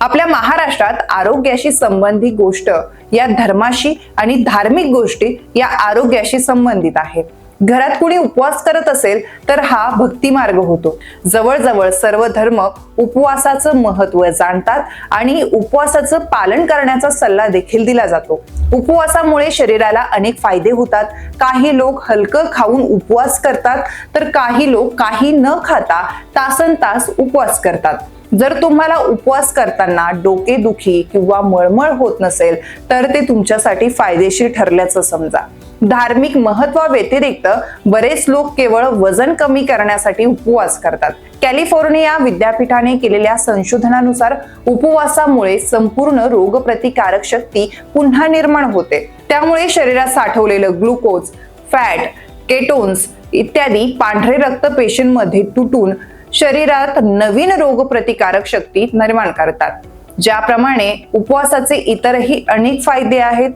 आपल्या महाराष्ट्रात आरोग्याशी संबंधित गोष्ट या धर्माशी आणि धार्मिक गोष्टी या आरोग्याशी संबंधित आहेत. घरात कुणी उपवास करत असेल तर हा भक्ती मार्ग होतो. जवळजवळ सर्व धर्म उपवासाचं महत्त्व जाणतात आणि उपवासाचं पालन करण्याचा सल्ला देखील दिला जातो. उपवासामुळे शरीराला अनेक फायदे होतात. काही लोक हलकं खाऊन उपवास करतात तर काही लोक काही न खाता तासनतास उपवास करतात. जर तुम्हाला उपवास करताना डोकेदुखी किंवा मळमळ होत नसेल तर ते तुमच्यासाठी फायदेशीर ठरल्याचं समजा. धार्मिक महत्त्वाव्यतिरिक्त बरेच लोक केवळ वजन कमी करण्यासाठी उपवास करतात. कॅलिफोर्निया विद्यापीठाने केलेल्या संशोधनानुसार उपवासामुळे संपूर्ण रोगप्रतिकारक शक्ती पुन्हा निर्माण होते. त्यामुळे शरीरात साठवलेलं ग्लुकोज, फॅट, केटोन्स इत्यादी पांढरे रक्त पेशींमध्ये तुटून शरीरात नवीन रोगप्रतिकारक शक्ती निर्माण करतात. ज्याप्रमाणे उपवासाचे इतरही अनेक फायदे आहेत